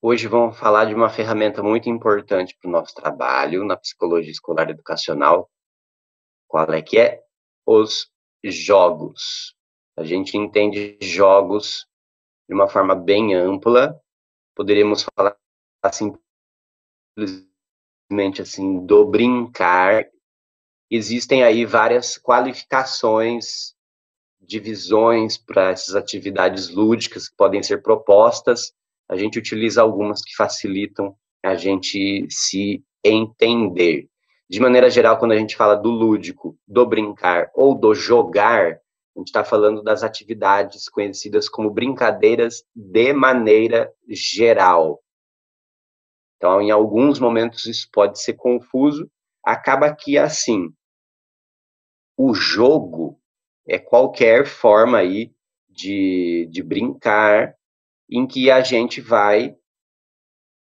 Hoje vamos falar de uma ferramenta muito importante para o nosso trabalho na psicologia escolar educacional. Qual é que é? Os jogos. A gente entende jogos de uma forma bem ampla. Poderíamos falar simplesmente assim do brincar. Existem aí várias qualificações, divisões para essas atividades lúdicas que podem ser propostas. A gente utiliza algumas que facilitam a gente se entender. De maneira geral, quando a gente fala do lúdico, do brincar ou do jogar, a gente está falando das atividades conhecidas como brincadeiras de maneira geral. Então, em alguns momentos isso pode ser confuso. Acaba que, assim, o jogo é qualquer forma aí de brincar em que a gente vai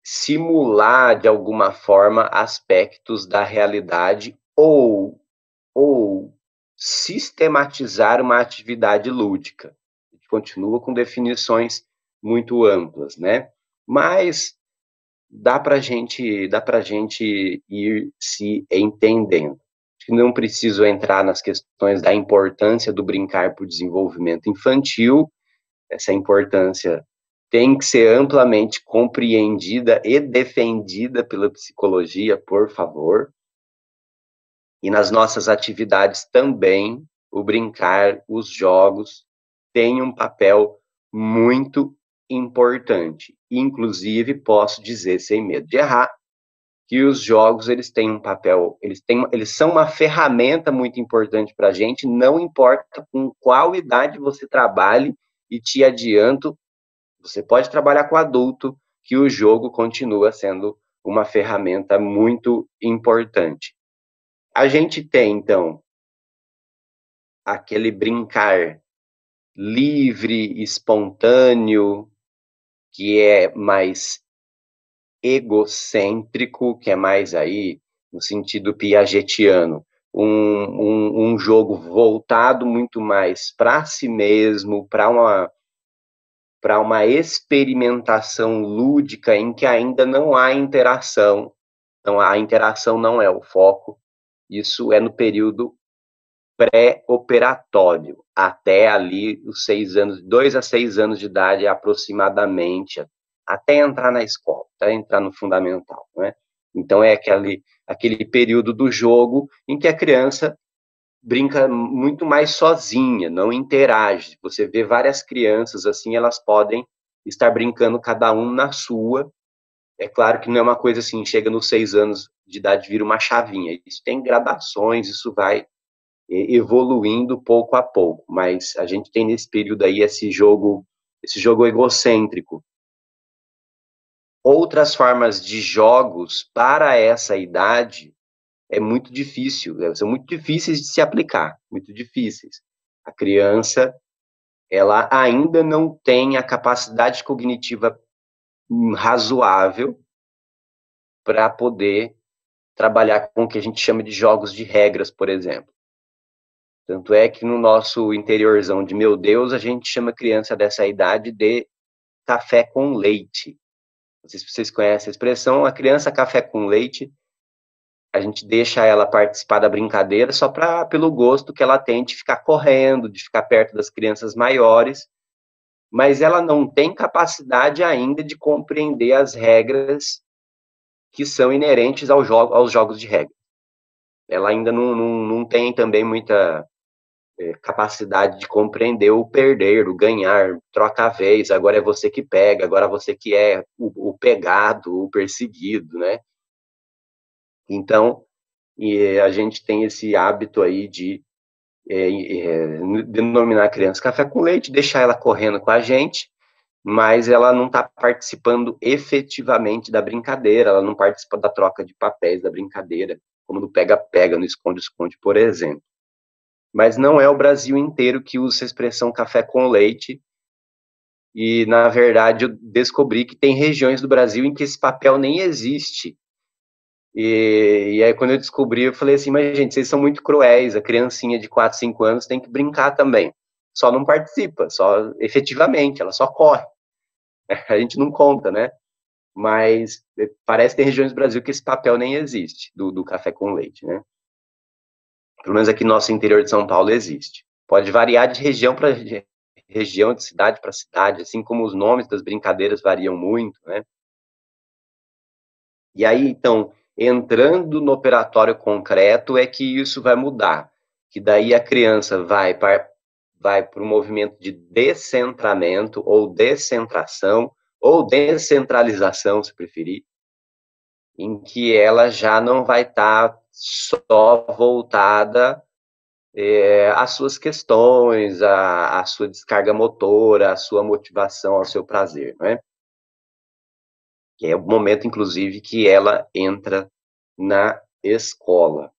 simular de alguma forma aspectos da realidade ou sistematizar uma atividade lúdica. A gente continua com definições muito amplas, né? Mas dá para gente ir se entendendo. Não preciso entrar nas questões da importância do brincar para o desenvolvimento infantil. Essa importância tem que ser amplamente compreendida e defendida pela psicologia, por favor. E nas nossas atividades também, o brincar, os jogos, têm um papel muito importante. Inclusive, posso dizer, sem medo de errar, que os jogos eles têm um papel, eles são uma ferramenta muito importante para a gente, não importa com qual idade você trabalhe, e te adianto, você pode trabalhar com adulto, que o jogo continua sendo uma ferramenta muito importante. A gente tem, então, aquele brincar livre, espontâneo, que é mais egocêntrico, que é mais aí no sentido piagetiano, um jogo voltado muito mais para si mesmo, para uma experimentação lúdica em que ainda não há interação. Então, a interação não é o foco. Isso é no período pré-operatório, até ali os 6 anos, 2 a 6 anos de idade aproximadamente, até entrar na escola, até entrar no fundamental, né? Então é aquele período do jogo em que a criança brinca muito mais sozinha, não interage. Você vê várias crianças assim, elas podem estar brincando cada um na sua. É claro que não é uma coisa assim, chega nos 6 anos de idade, vira uma chavinha. Isso tem gradações, isso vai evoluindo pouco a pouco, mas a gente tem nesse período aí esse jogo egocêntrico. Outras formas de jogos para essa idade é muito difícil, são muito difíceis de se aplicar, muito difíceis. A criança, ela ainda não tem a capacidade cognitiva razoável para poder trabalhar com o que a gente chama de jogos de regras, por exemplo. Tanto é que no nosso interiorzão de meu Deus, a gente chama criança dessa idade de café com leite. Não sei se vocês conhecem a expressão, a criança café com leite, a gente deixa ela participar da brincadeira só pelo gosto que ela tem de ficar correndo, de ficar perto das crianças maiores, mas ela não tem capacidade ainda de compreender as regras que são inerentes aos jogos de regra. Ela ainda não tem também muita capacidade de compreender o perder, o ganhar, troca a vez, agora é você que pega, agora você que é o pegado, o perseguido, né? Então, a gente tem esse hábito aí de denominar a criança café com leite, deixar ela correndo com a gente, mas ela não está participando efetivamente da brincadeira, ela não participa da troca de papéis da brincadeira, como no pega-pega, no esconde-esconde, por exemplo. Mas não é o Brasil inteiro que usa essa expressão café com leite, e, na verdade, eu descobri que tem regiões do Brasil em que esse papel nem existe. E aí, quando eu descobri, eu falei assim, mas, gente, vocês são muito cruéis, a criancinha de 4, 5 anos tem que brincar também. Só não participa, só efetivamente, ela só corre. A gente não conta, né? mas parece que tem regiões do Brasil que esse papel nem existe, do café com leite, né? Pelo menos aqui no nosso interior de São Paulo existe. Pode variar de região para região, de cidade para cidade, assim como os nomes das brincadeiras variam muito, né? E aí, então, entrando no operatório concreto é que isso vai mudar, que daí a criança vai para o movimento de descentramento ou descentração ou descentralização, se preferir, em que ela já não vai estar só voltada às suas questões, à sua descarga motora, à sua motivação, ao seu prazer, não é? Que é o momento, inclusive, que ela entra na escola.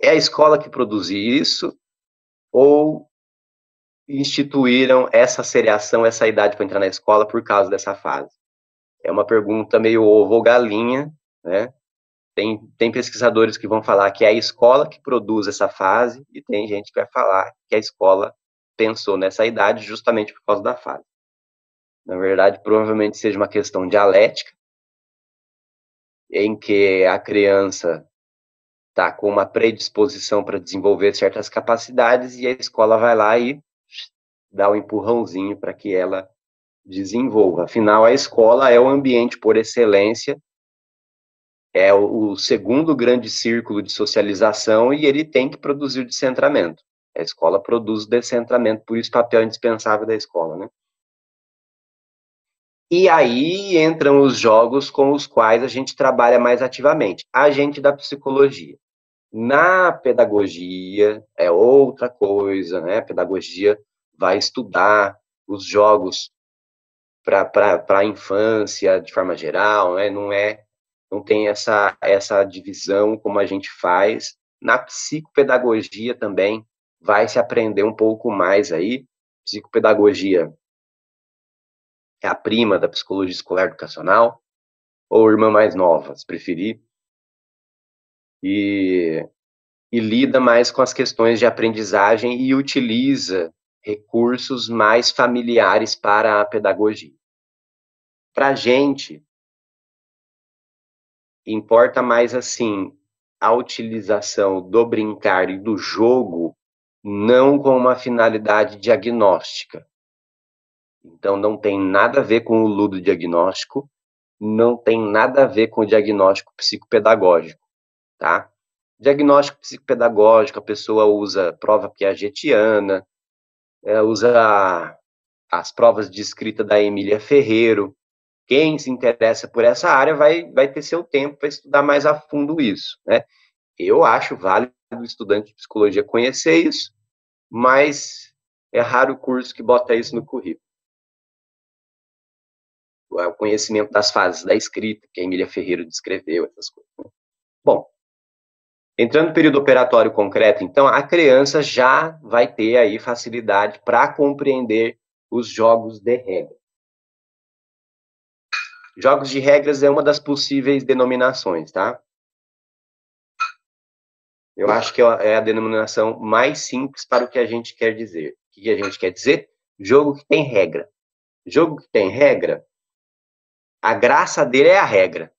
É a escola que produz isso ou instituíram essa seriação, essa idade para entrar na escola por causa dessa fase? É uma pergunta meio ovo ou galinha, né? Tem pesquisadores que vão falar que é a escola que produz essa fase e tem gente que vai falar que a escola pensou nessa idade justamente por causa da fase. Na verdade, provavelmente seja uma questão dialética, em que a criança está com uma predisposição para desenvolver certas capacidades e a escola vai lá e dá um empurrãozinho para que ela desenvolva. Afinal, a escola é o ambiente por excelência, é o segundo grande círculo de socialização e ele tem que produzir descentramento. A escola produz descentramento, por isso o papel indispensável da escola, né? E aí entram os jogos com os quais a gente trabalha mais ativamente. A gente da psicologia. Na pedagogia é outra coisa, né? A pedagogia vai estudar os jogos para a infância de forma geral, né? Não tem essa divisão como a gente faz. Na psicopedagogia também vai se aprender um pouco mais aí. Psicopedagogia é a prima da psicologia escolar educacional, ou irmã mais nova, se preferir, e lida mais com as questões de aprendizagem e utiliza recursos mais familiares para a pedagogia. Para a gente, importa mais, assim, a utilização do brincar e do jogo, não com uma finalidade diagnóstica. Então, não tem nada a ver com o ludodiagnóstico, não tem nada a ver com o diagnóstico psicopedagógico, tá? Diagnóstico psicopedagógico, a pessoa usa prova piagetiana, usa as provas de escrita da Emília Ferreiro. Quem se interessa por essa área vai ter seu tempo para estudar mais a fundo isso, né? Eu acho válido o estudante de psicologia conhecer isso, mas é raro o curso que bota isso no currículo. O conhecimento das fases da escrita, que a Emília Ferreiro descreveu, essas coisas. Bom, entrando no período operatório concreto, então, a criança já vai ter aí facilidade para compreender os jogos de regra. Jogos de regras é uma das possíveis denominações, tá? Eu acho que é a denominação mais simples para o que a gente quer dizer. O que a gente quer dizer? Jogo que tem regra. Jogo que tem regra, a graça dele é a regra.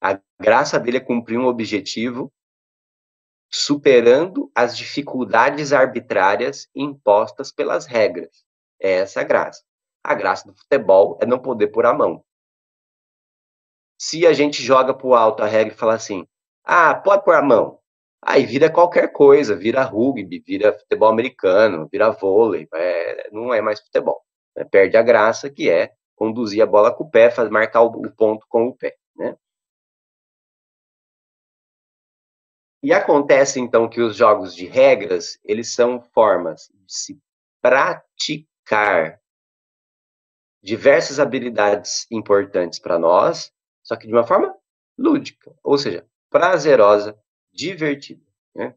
A graça dele é cumprir um objetivo superando as dificuldades arbitrárias impostas pelas regras. É essa a graça. A graça do futebol é não poder pôr a mão. Se a gente joga pro alto a regra e fala assim, pode pôr a mão. Aí vira qualquer coisa, vira rugby, vira futebol americano, vira vôlei, não é mais futebol. Né? Perde a graça, que é conduzir a bola com o pé, marcar o ponto com o pé. Né? E acontece, então, que os jogos de regras, eles são formas de se praticar diversas habilidades importantes para nós, só que de uma forma lúdica, ou seja, prazerosa, divertida. Né?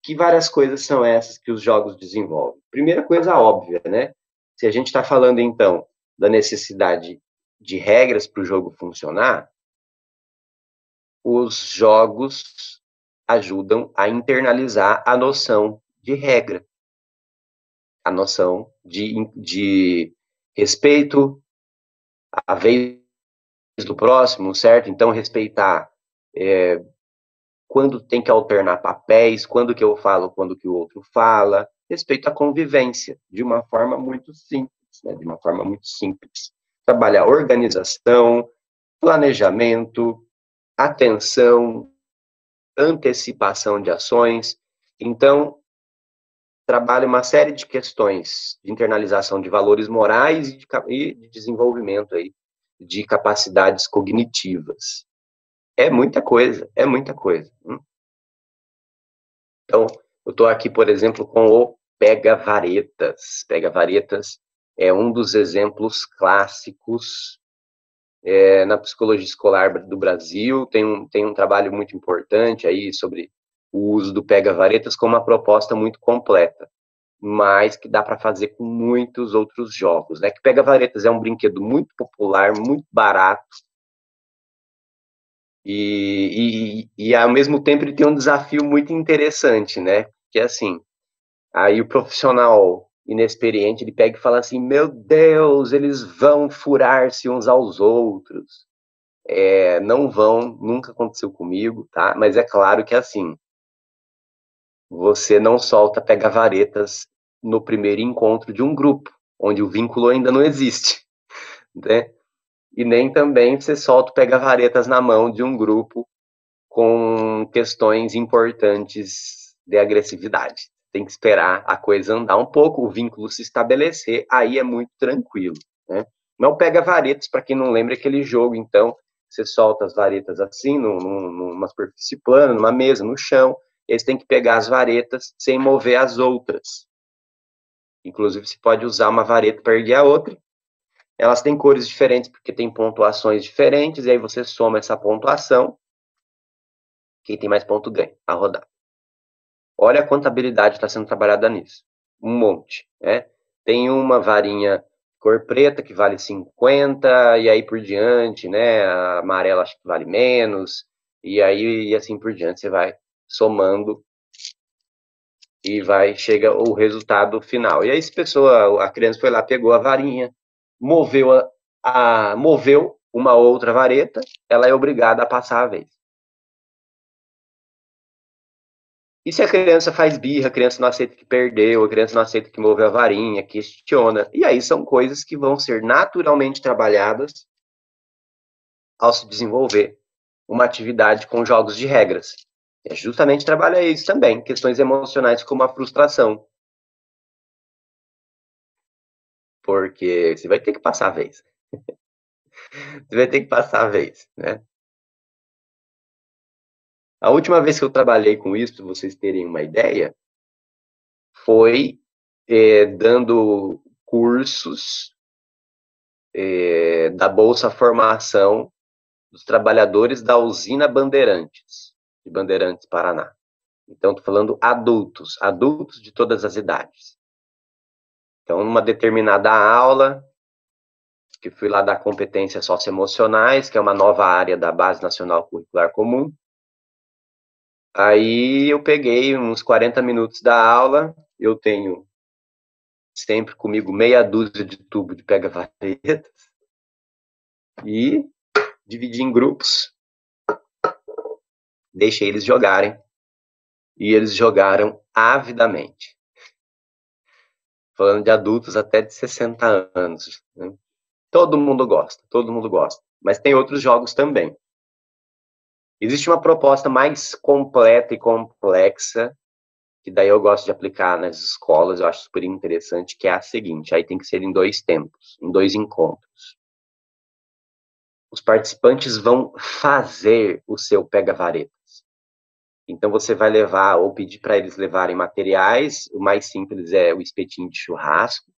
Que várias coisas são essas que os jogos desenvolvem? Primeira coisa óbvia, né? Se a gente está falando, então, da necessidade de regras para o jogo funcionar, os jogos ajudam a internalizar a noção de regra, a noção de respeito, a vez do próximo, certo? Então, respeitar quando tem que alternar papéis, quando que eu falo, quando que o outro fala, respeito à convivência, de uma forma muito simples, né? De uma forma muito simples. Trabalhar organização, planejamento, atenção, antecipação de ações. Então, trabalha uma série de questões de internalização de valores morais e de desenvolvimento aí de capacidades cognitivas. É muita coisa, é muita coisa. Então, eu estou aqui, por exemplo, com o pega-varetas. Pega-varetas é um dos exemplos clássicos na psicologia escolar do Brasil. Tem um trabalho muito importante aí sobre o uso do pega-varetas como uma proposta muito completa, mas que dá para fazer com muitos outros jogos, né? Que pega-varetas é um brinquedo muito popular, muito barato, e ao mesmo tempo ele tem um desafio muito interessante, né? Que é assim, aí o profissional inexperiente, ele pega e fala assim, meu Deus, eles vão furar-se uns aos outros. Não vão, nunca aconteceu comigo, tá? Mas é claro que assim, você não solta pega-varetas no primeiro encontro de um grupo, onde o vínculo ainda não existe, né? E nem também você solta pega-varetas na mão de um grupo com questões importantes de agressividade. Tem que esperar a coisa andar um pouco, o vínculo se estabelecer, aí é muito tranquilo, né? Não pega varetas, para quem não lembra, aquele jogo, então, você solta as varetas assim, numa superfície plana, numa mesa, no chão, eles têm que pegar as varetas sem mover as outras. Inclusive, você pode usar uma vareta para erguer a outra. Elas têm cores diferentes, porque tem pontuações diferentes, e aí você soma essa pontuação, quem tem mais ponto ganha a rodada. Olha a quanta habilidade está sendo trabalhada nisso. Um monte, né? Tem uma varinha cor preta que vale 50, e aí por diante, né? A amarela acho que vale menos, e aí e assim por diante. Você vai somando e chega o resultado final. E aí, se a criança foi lá, pegou a varinha, moveu uma outra vareta, ela é obrigada a passar a vez. E se a criança faz birra, a criança não aceita que perdeu, a criança não aceita que moveu a varinha, questiona. E aí são coisas que vão ser naturalmente trabalhadas ao se desenvolver uma atividade com jogos de regras. É justamente trabalhar isso também, questões emocionais como a frustração. Porque você vai ter que passar a vez. Você vai ter que passar a vez, né? A última vez que eu trabalhei com isso, para vocês terem uma ideia, foi dando cursos da Bolsa Formação dos trabalhadores da usina Bandeirantes, de Bandeirantes, Paraná. Então, estou falando adultos, adultos de todas as idades. Então, numa determinada aula, que fui lá dar competências socioemocionais, que é uma nova área da Base Nacional Curricular Comum, aí eu peguei uns 40 minutos da aula, eu tenho sempre comigo meia dúzia de tubo de pega-varetas, e dividi em grupos, deixei eles jogarem, e eles jogaram avidamente. Falando de adultos até de 60 anos. Né? Todo mundo gosta, todo mundo gosta. Mas tem outros jogos também. Existe uma proposta mais completa e complexa, que daí eu gosto de aplicar nas escolas, eu acho super interessante, que é a seguinte, aí tem que ser em 2 tempos, em 2 encontros. Os participantes vão fazer o seu pega-varetas. Então você vai levar, ou pedir para eles levarem materiais, o mais simples é o espetinho de churrasco,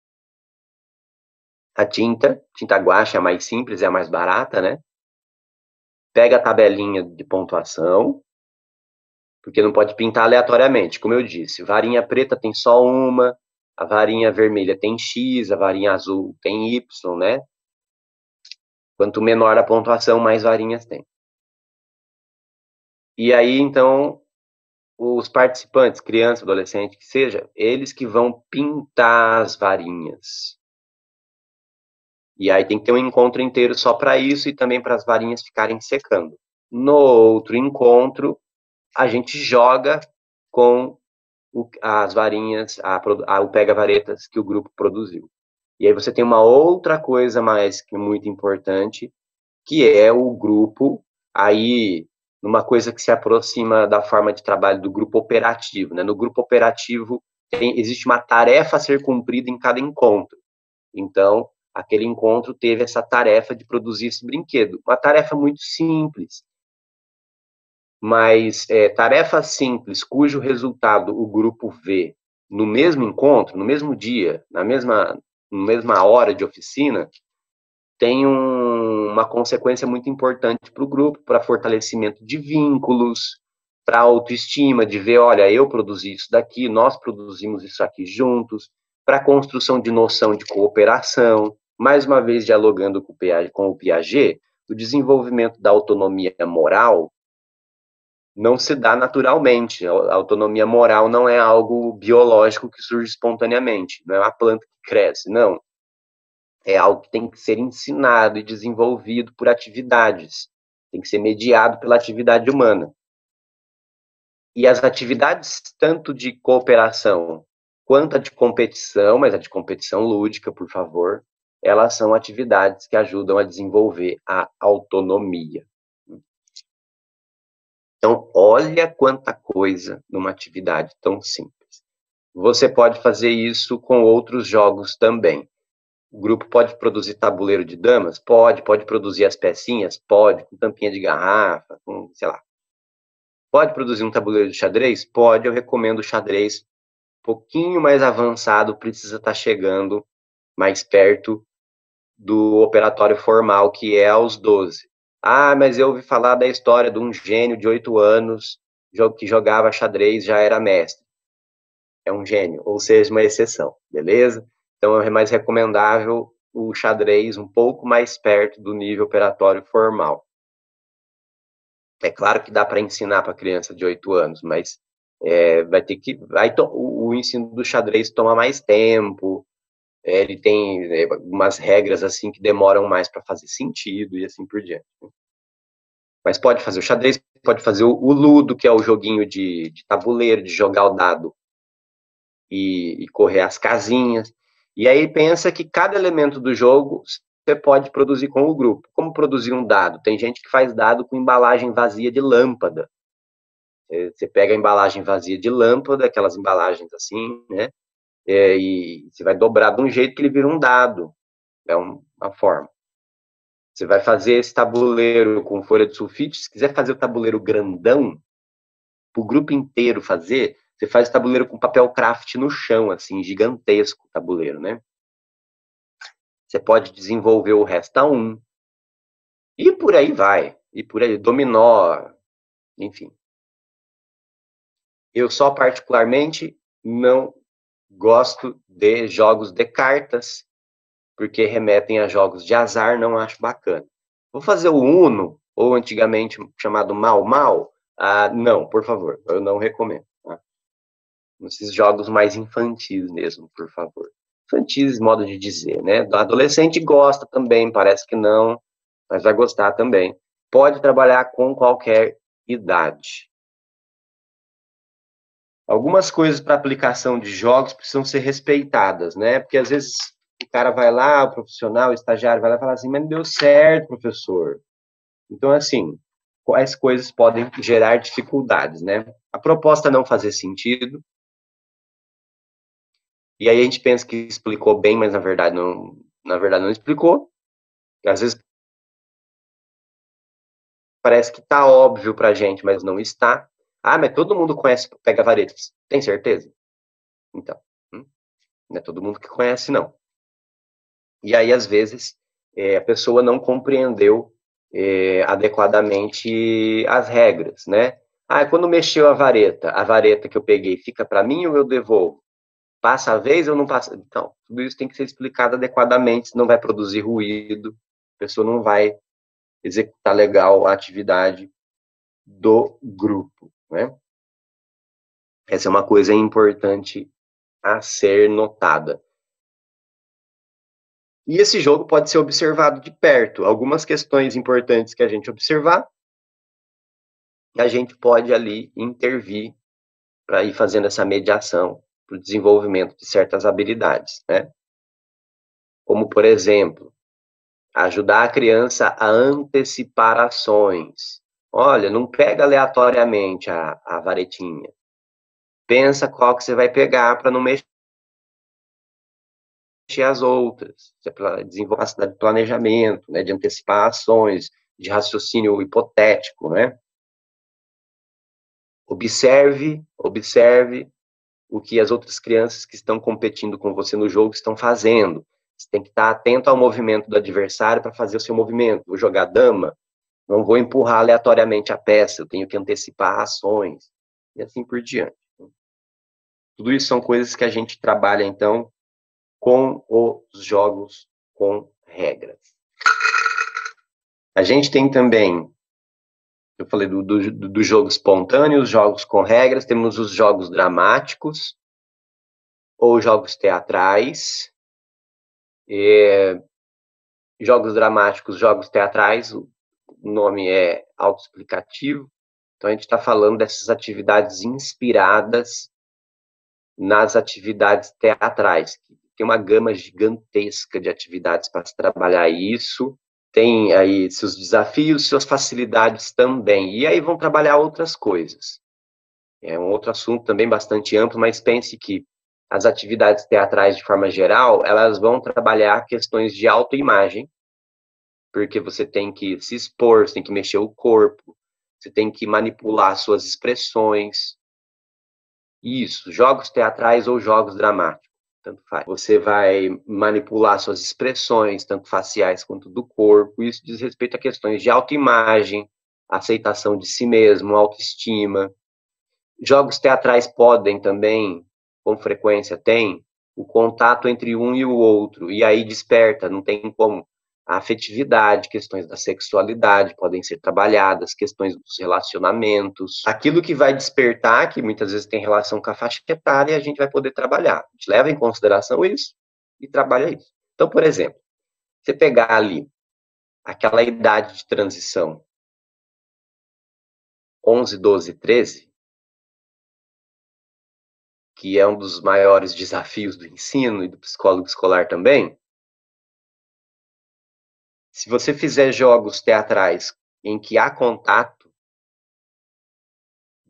a tinta guache é a mais simples, é a mais barata, né? Pega a tabelinha de pontuação, porque não pode pintar aleatoriamente, como eu disse. Varinha preta tem só uma, a varinha vermelha tem X, a varinha azul tem Y, né? Quanto menor a pontuação, mais varinhas tem. E aí, então, os participantes, criança, adolescente, que seja, eles que vão pintar as varinhas. E aí tem que ter um encontro inteiro só para isso e também para as varinhas ficarem secando. No outro encontro, a gente joga com as varinhas, o pega-varetas que o grupo produziu. E aí você tem uma outra coisa mais que muito importante, que é o grupo, aí numa coisa que se aproxima da forma de trabalho do grupo operativo, né? No grupo operativo existe uma tarefa a ser cumprida em cada encontro. Então, aquele encontro teve essa tarefa de produzir esse brinquedo. Uma tarefa muito simples, mas tarefa simples cujo resultado o grupo vê no mesmo encontro, no mesmo dia, na mesma hora de oficina, tem uma consequência muito importante para o grupo, para fortalecimento de vínculos, para autoestima, de ver, olha, eu produzi isso daqui, nós produzimos isso aqui juntos, para a construção de noção de cooperação, mais uma vez dialogando com o Piaget, o desenvolvimento da autonomia moral não se dá naturalmente. A autonomia moral não é algo biológico que surge espontaneamente, não é uma planta que cresce, não. É algo que tem que ser ensinado e desenvolvido por atividades, tem que ser mediado pela atividade humana. E as atividades, tanto de cooperação quanto a de competição, mas a de competição lúdica, por favor, elas são atividades que ajudam a desenvolver a autonomia. Então, olha quanta coisa numa atividade tão simples. Você pode fazer isso com outros jogos também. O grupo pode produzir tabuleiro de damas? Pode produzir as pecinhas? Pode, com tampinha de garrafa, com, sei lá. Pode produzir um tabuleiro de xadrez? Pode, eu recomendo o xadrez um pouquinho mais avançado, precisa estar chegando mais perto do operatório formal, que é aos 12. Ah, mas eu ouvi falar da história de um gênio de 8 anos que jogava xadrez, já era mestre. É um gênio, ou seja, uma exceção, beleza? Então é mais recomendável o xadrez um pouco mais perto do nível operatório formal. É claro que dá para ensinar para criança de 8 anos, mas vai ter que. O ensino do xadrez toma mais tempo, ele tem umas regras assim que demoram mais para fazer sentido e assim por diante. Mas pode fazer o xadrez, pode fazer o ludo, que é o joguinho de tabuleiro, de jogar o dado e correr as casinhas. E aí pensa que cada elemento do jogo você pode produzir com o grupo. Como produzir um dado? Tem gente que faz dado com embalagem vazia de lâmpada. Você pega a embalagem vazia de lâmpada, aquelas embalagens assim, né? E você vai dobrar de um jeito que ele vira um dado. É uma forma. Você vai fazer esse tabuleiro com folha de sulfite. Se quiser fazer o tabuleiro grandão, para o grupo inteiro fazer, você faz o tabuleiro com papel craft no chão, assim, gigantesco o tabuleiro, né? Você pode desenvolver o resta 1. E por aí vai. E por aí, dominó, enfim. Eu só particularmente não gosto de jogos de cartas, porque remetem a jogos de azar, não acho bacana. Vou fazer o Uno, ou antigamente chamado Mal Mal? Ah, não, por favor, eu não recomendo. Tá? Esses jogos mais infantis mesmo, por favor. Infantis, modo de dizer, né? O adolescente gosta também, parece que não, mas vai gostar também. Pode trabalhar com qualquer idade. Algumas coisas para aplicação de jogos precisam ser respeitadas, né? Porque às vezes o cara vai lá, o profissional, o estagiário vai lá e fala assim, mas não deu certo, professor. Então, assim, quais coisas podem gerar dificuldades, né? A proposta não fazer sentido, e aí a gente pensa que explicou bem, mas na verdade não explicou. Às vezes parece que está óbvio para a gente, mas não está. Ah, mas todo mundo conhece pega-varetas. Tem certeza? Então, não é todo mundo que conhece, não. E aí, às vezes, a pessoa não compreendeu adequadamente as regras, né? Ah, quando mexeu a vareta que eu peguei fica para mim ou eu devolvo? Passa a vez ou não passa? Então, tudo isso tem que ser explicado adequadamente, senão vai produzir ruído, a pessoa não vai executar legal a atividade do grupo, né? Essa é uma coisa importante a ser notada. E esse jogo pode ser observado de perto. Algumas questões importantes que a gente observar, a gente pode ali intervir para ir fazendo essa mediação para o desenvolvimento de certas habilidades, né? Como, por exemplo, ajudar a criança a antecipar ações. Olha, não pega aleatoriamente a varetinha. Pensa qual que você vai pegar para não mexer as outras. Você desenvolve capacidade de planejamento, né, de antecipar ações, de raciocínio hipotético, né? Observe o que as outras crianças que estão competindo com você no jogo estão fazendo. Você tem que estar atento ao movimento do adversário para fazer o seu movimento. Vou jogar dama, não vou empurrar aleatoriamente a peça, eu tenho que antecipar ações, e assim por diante. Tudo isso são coisas que a gente trabalha, então, com os jogos com regras. A gente tem também, eu falei do jogo espontâneo, os jogos com regras, temos os jogos dramáticos, ou jogos teatrais. Jogos dramáticos, jogos teatrais, o nome é autoexplicativo, então a gente está falando dessas atividades inspiradas nas atividades teatrais. Tem uma gama gigantesca de atividades para se trabalhar isso, tem aí seus desafios, suas facilidades também, e aí vão trabalhar outras coisas. É um outro assunto também bastante amplo, mas pense que as atividades teatrais, de forma geral, elas vão trabalhar questões de autoimagem, porque você tem que se expor, você tem que mexer o corpo, você tem que manipular suas expressões. Isso, jogos teatrais ou jogos dramáticos, tanto faz. Você vai manipular suas expressões, tanto faciais quanto do corpo. Isso diz respeito a questões de autoimagem, aceitação de si mesmo, autoestima. Jogos teatrais podem também, com frequência tem, o contato entre um e o outro, e aí desperta, não tem como. A afetividade, questões da sexualidade podem ser trabalhadas, questões dos relacionamentos. Aquilo que vai despertar, que muitas vezes tem relação com a faixa etária, a gente vai poder trabalhar. A gente leva em consideração isso e trabalha isso. Então, por exemplo, você pegar ali aquela idade de transição, 11, 12, 13, que é um dos maiores desafios do ensino e do psicólogo escolar também, se você fizer jogos teatrais em que há contato,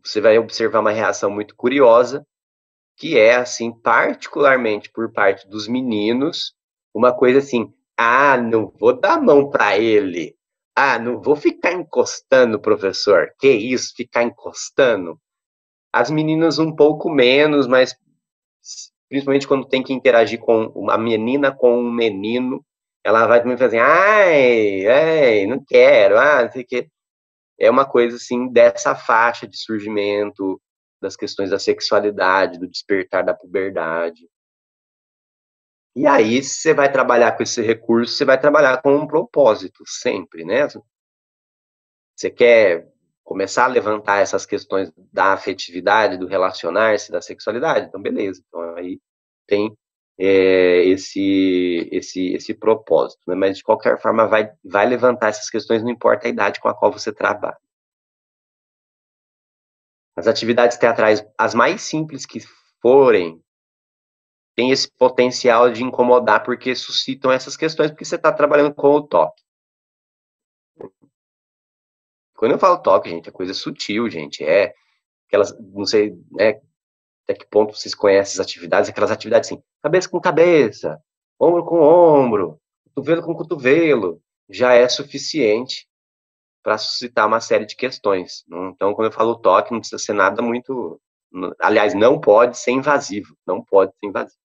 você vai observar uma reação muito curiosa, que é, assim, particularmente por parte dos meninos, uma coisa assim, ah, não vou dar a mão para ele, ah, não vou ficar encostando, professor, que isso, ficar encostando? As meninas um pouco menos, mas principalmente quando tem que interagir com uma menina com um menino, ela vai também fazer, ai, ai, não quero, não sei o quê. É uma coisa, assim, dessa faixa de surgimento das questões da sexualidade, do despertar da puberdade. E aí, se você vai trabalhar com esse recurso, você vai trabalhar com um propósito, sempre, né? Você quer começar a levantar essas questões da afetividade, do relacionar-se, da sexualidade? Então, beleza. Então, aí tem esse propósito, né? Mas, de qualquer forma, vai levantar essas questões, não importa a idade com a qual você trabalha. As atividades teatrais, as mais simples que forem, têm esse potencial de incomodar, porque suscitam essas questões, porque você está trabalhando com o toque. Quando eu falo toque, gente, é coisa sutil, gente. É aquelas, não sei, né, até que ponto vocês conhecem as atividades, aquelas atividades assim, cabeça com cabeça, ombro com ombro, cotovelo com cotovelo, já é suficiente para suscitar uma série de questões. Então, quando eu falo toque, não precisa ser nada muito. Aliás, não pode ser invasivo, não pode ser invasivo.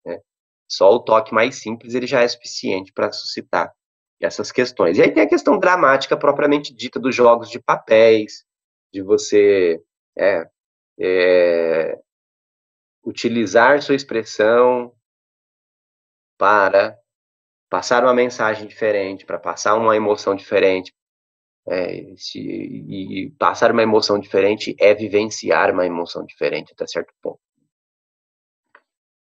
Né? Só o toque mais simples ele já é suficiente para suscitar essas questões. E aí tem a questão dramática propriamente dita dos jogos de papéis, de você utilizar sua expressão para passar uma mensagem diferente, para passar uma emoção diferente. E passar uma emoção diferente é vivenciar uma emoção diferente até certo ponto.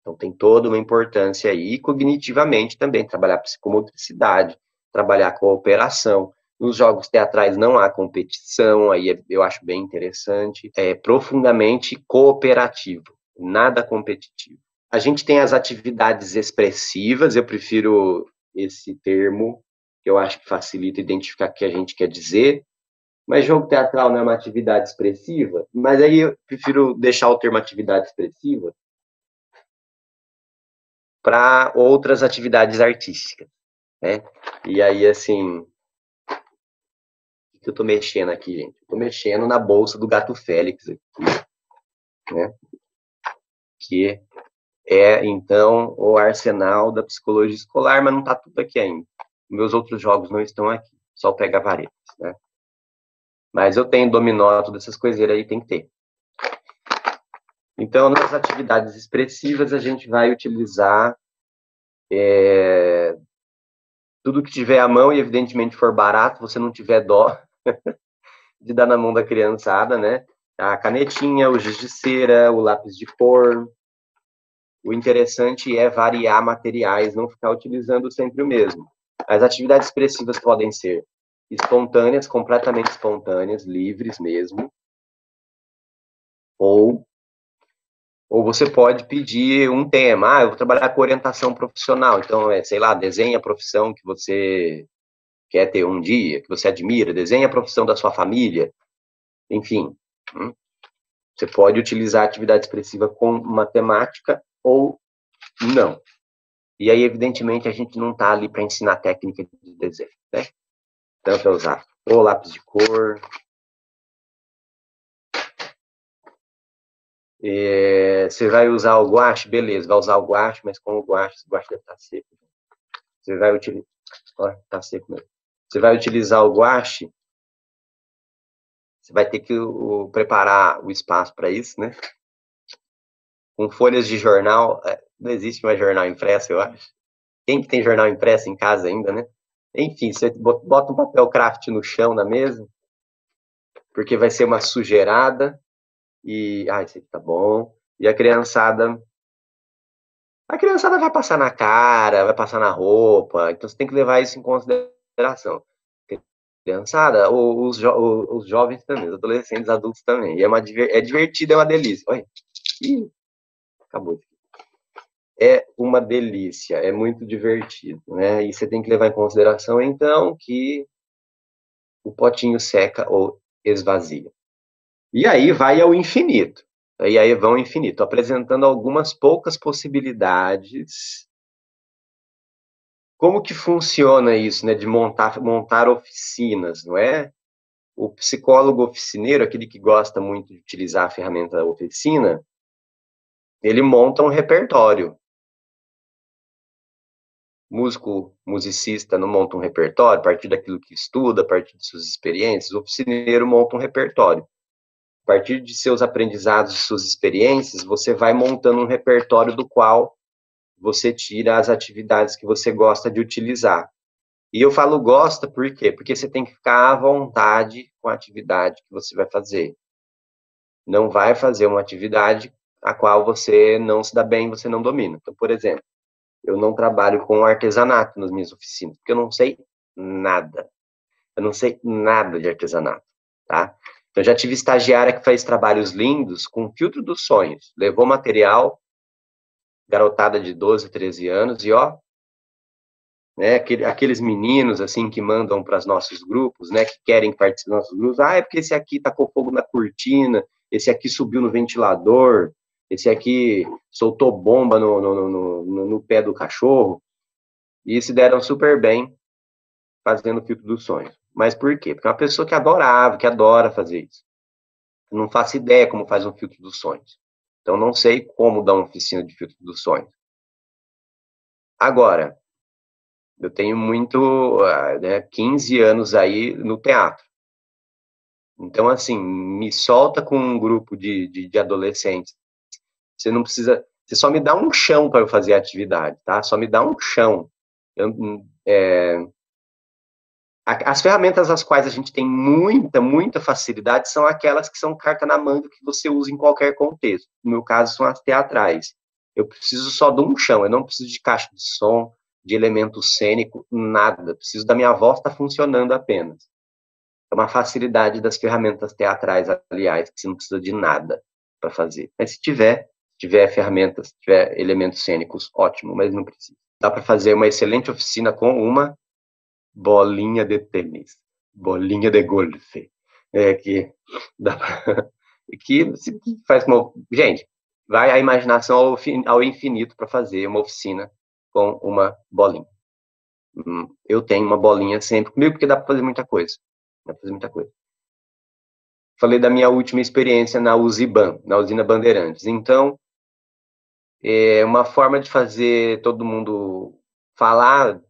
Então, tem toda uma importância aí, e cognitivamente também, trabalhar psicomotricidade, trabalhar cooperação. Nos jogos teatrais não há competição, aí eu acho bem interessante. É profundamente cooperativo, nada competitivo. A gente tem as atividades expressivas, eu prefiro esse termo, que eu acho que facilita identificar o que a gente quer dizer. Mas jogo teatral não é uma atividade expressiva? Mas aí eu prefiro deixar o termo atividade expressiva para outras atividades artísticas, né? E aí, assim, o que eu tô mexendo aqui, gente? Eu tô mexendo na bolsa do Gato Félix aqui, né? Que é, então, o arsenal da psicologia escolar, mas não tá tudo aqui ainda. Meus outros jogos não estão aqui, só pega varetas, né? Mas eu tenho dominó, todas essas coiseiras aí tem que ter. Então, nas atividades expressivas, a gente vai utilizar tudo que tiver à mão e, evidentemente, for barato, você não tiver dó de dar na mão da criançada, né? A canetinha, o giz de cera, o lápis de cor. O interessante é variar materiais, não ficar utilizando sempre o mesmo. As atividades expressivas podem ser espontâneas, completamente espontâneas, livres mesmo, ou você pode pedir um tema. Eu vou trabalhar com orientação profissional, então, sei lá, desenha a profissão que você quer ter um dia, que você admira, desenha a profissão da sua família, enfim. Você pode utilizar a atividade expressiva com uma temática ou não. E aí, evidentemente, a gente não está ali para ensinar técnica de desenho, né? Então, para usar ou lápis de cor. Você vai usar o guache? Beleza, vai usar o guache, mas com o guache deve estar seco. Você vai utilizar... Ó, tá seco mesmo. Você vai utilizar o guache, você vai ter que preparar o espaço para isso, né? Com folhas de jornal, não existe mais jornal impresso, eu acho. Quem que tem jornal impresso em casa ainda, né? Enfim, você bota um papel craft no chão, na mesa, porque vai ser uma sujeirada, e... Ah, esse aqui tá bom. E a criançada vai passar na cara, vai passar na roupa, então você tem que levar isso em consideração. Criançada, os jovens também, os adolescentes, adultos também. E é divertido, é uma delícia. Olha, ih, acabou. É uma delícia, é muito divertido, né? E você tem que levar em consideração, então, que o potinho seca ou esvazia. E aí vai ao infinito. E aí vão ao infinito, apresentando algumas poucas possibilidades. Como que funciona isso, né, de montar oficinas, não é? O psicólogo oficineiro, aquele que gosta muito de utilizar a ferramenta oficina, ele monta um repertório. Musicista não monta um repertório a partir daquilo que estuda, a partir de suas experiências. O oficineiro monta um repertório. A partir de seus aprendizados e suas experiências, você vai montando um repertório do qual você tira as atividades que você gosta de utilizar. E eu falo gosta por quê? Porque você tem que ficar à vontade com a atividade que você vai fazer. Não vai fazer uma atividade a qual você não se dá bem, você não domina. Então, por exemplo, eu não trabalho com artesanato nas minhas oficinas, porque eu não sei nada. Eu não sei nada de artesanato, tá? Então, já tive estagiária que fez trabalhos lindos com filtro dos sonhos. Levou material, garotada de 12, 13 anos, e ó, né, aqueles meninos, assim, que mandam para os nossos grupos, né, que querem participar dos nossos grupos. Ah, é porque esse aqui tacou fogo na cortina, esse aqui subiu no ventilador, esse aqui soltou bomba no pé do cachorro. E se deram super bem fazendo o filtro dos sonhos. Mas por quê? Porque é uma pessoa que adorava, que adora fazer isso. Eu não faço ideia como faz um filtro dos sonhos. Então, não sei como dar uma oficina de filtro dos sonhos. Agora, eu tenho muito, né, 15 anos aí no teatro. Então, assim, me solta com um grupo de adolescentes. Você não precisa... Você só me dá um chão para eu fazer a atividade, tá? Só me dá um chão. As ferramentas às quais a gente tem muita facilidade são aquelas que são carta na manga que você usa em qualquer contexto. No meu caso, são as teatrais. Eu preciso só de um chão, eu não preciso de caixa de som, de elemento cênico, nada. Preciso da minha voz estar funcionando apenas. É uma facilidade das ferramentas teatrais, aliás, que você não precisa de nada para fazer. Mas se tiver ferramentas, se tiver elementos cênicos, ótimo, mas não precisa. Dá para fazer uma excelente oficina com uma bolinha de tênis, bolinha de golfe, que dá pra, que se faz uma, gente, vai a imaginação ao infinito para fazer uma oficina com uma bolinha. Eu tenho uma bolinha sempre comigo porque dá para fazer muita coisa. Dá pra fazer muita coisa. Falei da minha última experiência na Uziban, na usina Bandeirantes. Então, é uma forma de fazer todo mundo falar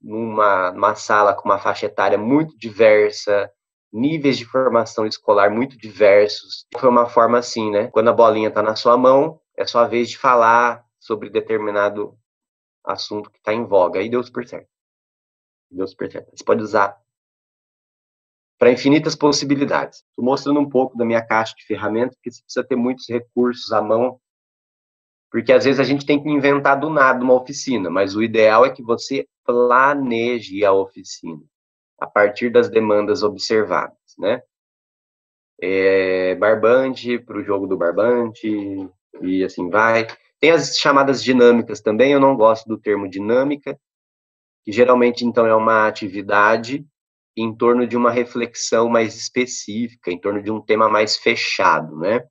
numa sala com uma faixa etária muito diversa, níveis de formação escolar muito diversos. Foi uma forma assim, né? Quando a bolinha está na sua mão, é sua vez de falar sobre determinado assunto que está em voga. Aí deu super certo. Deu super certo. Você pode usar para infinitas possibilidades. Estou mostrando um pouco da minha caixa de ferramentas, porque você precisa ter muitos recursos à mão, porque às vezes a gente tem que inventar do nada uma oficina, mas o ideal é que você planeje a oficina a partir das demandas observadas, né? Barbante para o jogo do barbante, e assim vai. Tem as chamadas dinâmicas também, eu não gosto do termo dinâmica, que geralmente, então, é uma atividade em torno de uma reflexão mais específica, em torno de um tema mais fechado, né?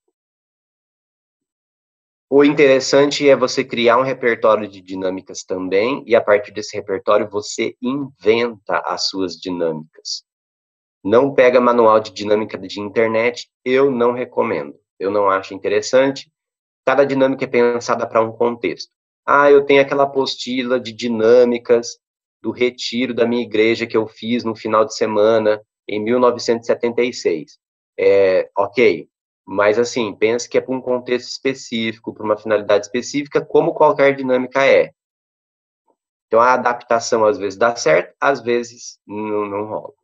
O interessante é você criar um repertório de dinâmicas também, e a partir desse repertório você inventa as suas dinâmicas. Não pega manual de dinâmica de internet, eu não recomendo. Eu não acho interessante. Cada dinâmica é pensada para um contexto. Eu tenho aquela apostila de dinâmicas do retiro da minha igreja que eu fiz no final de semana, em 1976. Ok, mas assim, pense que é para um contexto específico, para uma finalidade específica, como qualquer dinâmica é. Então, a adaptação às vezes dá certo, às vezes não rola.